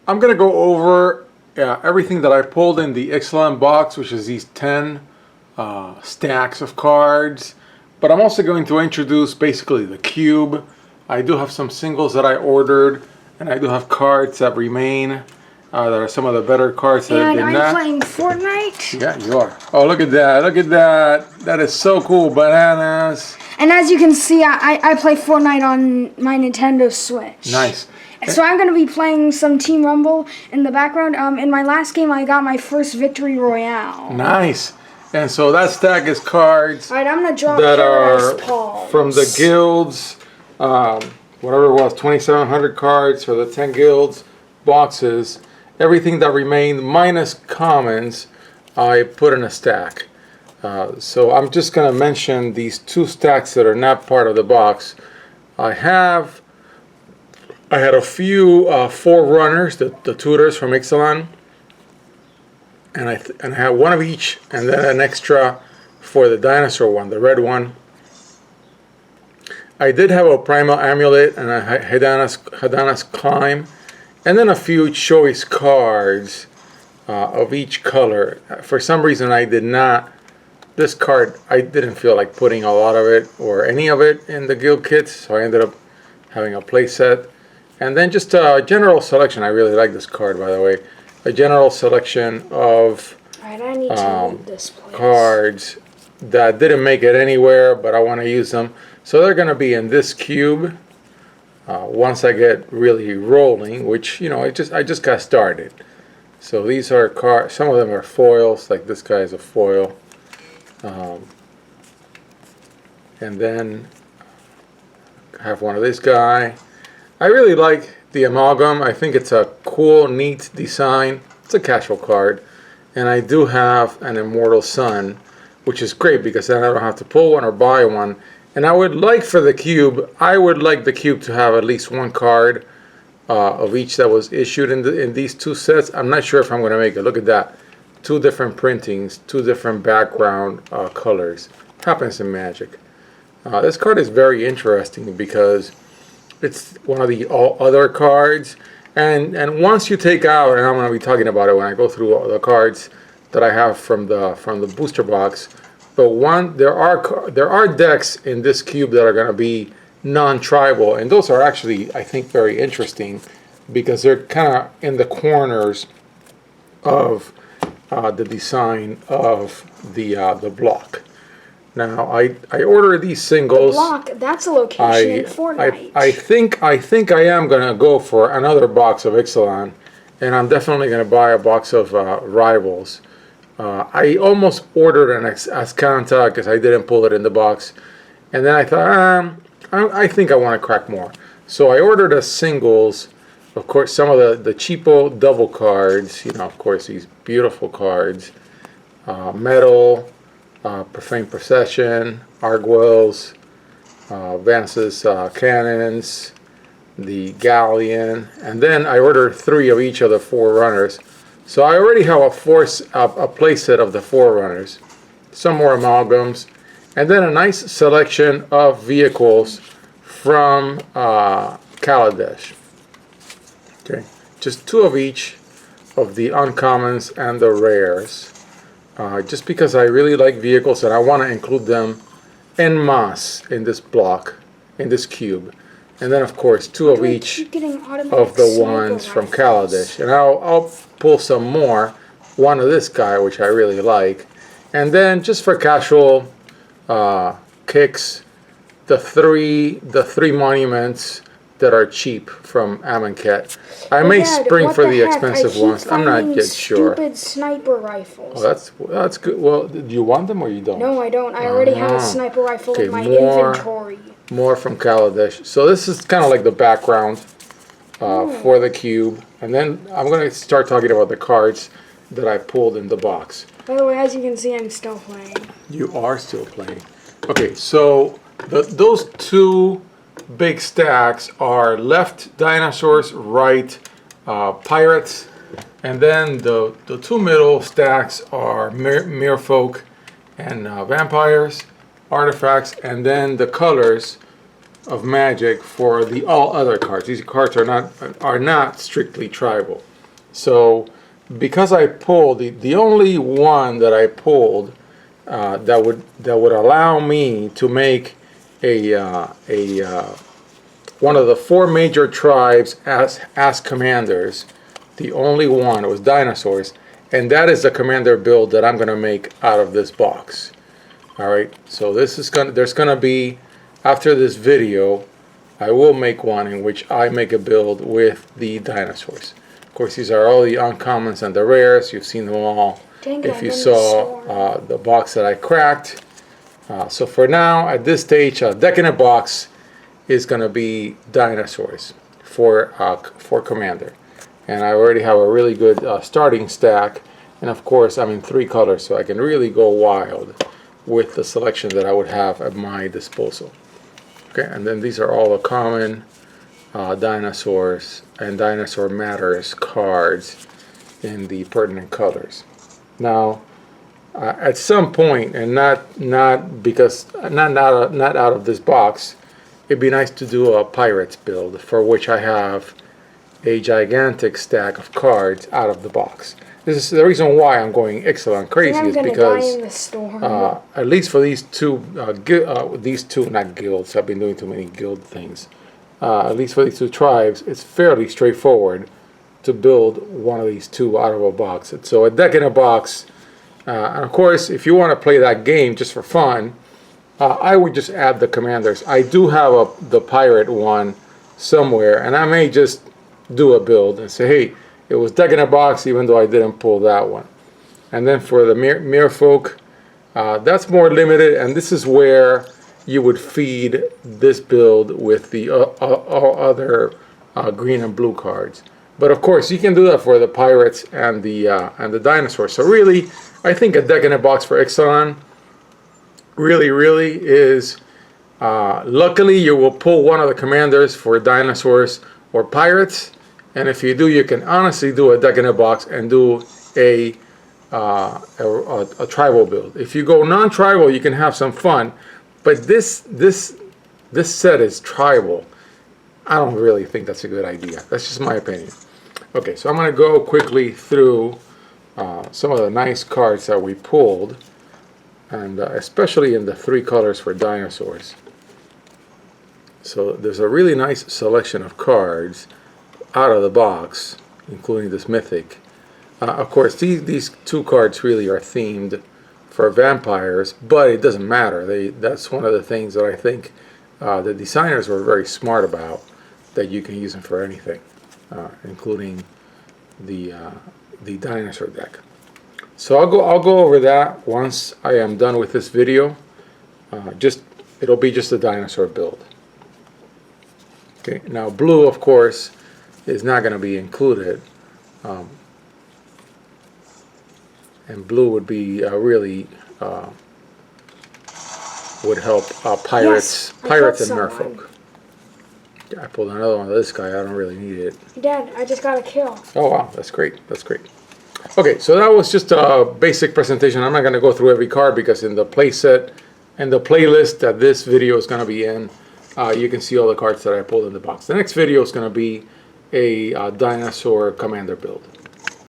I'm going to go over everything that I pulled in the Ixalan box, which is these 10 stacks of cards. But I'm also going to introduce basically the cube. I do have some singles that I ordered, and I do have cards that remain. That are some of the better cards that and did I'm not. playing Fortnite. Yeah, you are. Oh, look at that. Look at that. That is so cool. Bananas. And as you can see, I play Fortnite on my Nintendo Switch. Nice. So I'm going to be playing some Team Rumble in the background. In my last game, I got my first victory royale. Nice. And so that stack is cards All right, I'm going to draw that are Paradise Palms. from the guilds, whatever it was, 2,700 cards for the 10 guilds boxes. Everything that remained minus commons, I put in a stack. So I'm just going to mention these two stacks that are not part of the box. I had a few forerunners, the tutors from Ixalan, and I had one of each, and then an extra for the dinosaur one, the red one. I did have a primal amulet and a Hadana's climb. And then a few choice cards of each color. For some reason I did not, this card, I didn't feel like putting a lot of it or any of it in the guild kits. So I ended up having a play set. And then just a general selection. I really like this card, by the way. A general selection of Alright, I need to leave this place. Cards that didn't make it anywhere, but I want to use them. So they're going to be in this cube. Once I get really rolling, which, you know, I just got started. So these are cards, some of them are foils, like this guy is a foil. And then I have one of this guy. I really like the amalgam. I think it's a cool, neat design. It's a casual card. And I do have an Immortal Sun, which is great because then I don't have to pull one or buy one. And I would like for the cube, I would like the cube to have at least one card of each that was issued in these two sets. I'm not sure if I'm going to make it. Look at that. Two different printings, two different background colors. Happens in Magic. This card is very interesting because it's one of the all other cards. And once you take out, and I'm going to be talking about it when I go through all the cards that I have from the booster box. But there are decks in this cube that are going to be non-tribal, and those are actually, I think, very interesting because they're kind of in the corners of the design of the block. Now, I ordered these singles. The block, that's a location in Fortnite. I think I am going to go for another box of Ixalan, and I'm definitely going to buy a box of Rivals. I almost ordered an Ascanta because I didn't pull it in the box. And then I thought, I think I want to crack more. So I ordered a singles. Of course, some of the cheapo double cards. You know, of course, these beautiful cards. Metal, Profane Procession, Argwells, Vance's Cannons, the Galleon. And then I ordered 3 of each of the 4 runners. So I already have a play set of the Forerunners, some more amalgams, and then a nice selection of vehicles from Kaladesh. Okay, just 2 of each of the uncommons and the rares. Just because I really like vehicles and I want to include them en masse in this block, in this cube. And then, of course, 2 of each of the ones from Kaladesh. And I'll pull some more. One of this guy, which I really like. And then, just for casual kicks, the three monuments that are cheap from Amonkhet. I may spring for the expensive ones. I'm not yet sure. Stupid sniper rifles. Oh, that's good. Well, do you want them or you don't? No, I don't. I already have a sniper rifle in my inventory. More from Kaladesh. So this is kind of like the background for the cube. And then I'm going to start talking about the cards that I pulled in the box. By the way, as you can see, I'm still playing. You are still playing. Okay, so those 2 big stacks are left dinosaurs, right pirates. And then the 2 middle stacks are merfolk and vampires. Artifacts, and then the colors of Magic for the all other cards. These cards are not strictly tribal. So because I pulled the only one that I pulled that would allow me to make one of the four major tribes as commanders, the only one was dinosaurs, and that is the commander build that I'm going to make out of this box. All right, so there's going to be, after this video, I will make one in which I make a build with the dinosaurs. Of course, these are all the uncommons and the rares. You've seen them all if you saw the box that I cracked. So for now, at this stage, a deck in a box is going to be dinosaurs for commander. And I already have a really good starting stack. And of course, I'm in 3 colors, so I can really go wild with the selection that I would have at my disposal. Okay, and then these are all the common dinosaurs and dinosaur matters cards in the pertinent colors. Now, at some point, and not out of this box, it'd be nice to do a pirates build, for which I have a gigantic stack of cards out of the box. This is the reason why I'm going Ixalan crazy, is because at least for these two not guilds, I've been doing too many guild things. At least for these 2 tribes, it's fairly straightforward to build one of these 2 out of a box. So a deck in a box, and of course, if you want to play that game just for fun, I would just add the commanders. I do have the pirate one somewhere, and I may just do a build and say, hey, it was deck in a box, even though I didn't pull that one. And then for the merfolk, that's more limited, and this is where you would feed this build with the other green and blue cards. But of course, you can do that for the pirates and the dinosaurs. So really, I think a deck in a box for Ixalan really is, luckily you will pull one of the commanders for dinosaurs or pirates, and if you do, you can honestly do a deck in a box and do a tribal build. If you go non-tribal, you can have some fun, but this set is tribal. I don't really think that's a good idea. That's just my opinion. Okay, so I'm going to go quickly through some of the nice cards that we pulled, and especially in the 3 colors for dinosaurs. So there's a really nice selection of cards out of the box, including this mythic. Of course, these 2 cards really are themed for vampires, but it doesn't matter. That's one of the things that I think the designers were very smart about, that you can use them for anything, including the dinosaur deck. So I'll go over that once I am done with this video. It'll be just a dinosaur build. Okay, now blue, of course, is not going to be included, and blue would be really would help pirates and merfolk. I pulled another one of this guy. I don't really need it. Dad, I just got a kill. Oh wow, that's great. That's great. Okay, so that was just a basic presentation. I'm not going to go through every card, because in the playset and the playlist that this video is going to be in, you can see all the cards that I pulled in the box. The next video is going to be a dinosaur commander build.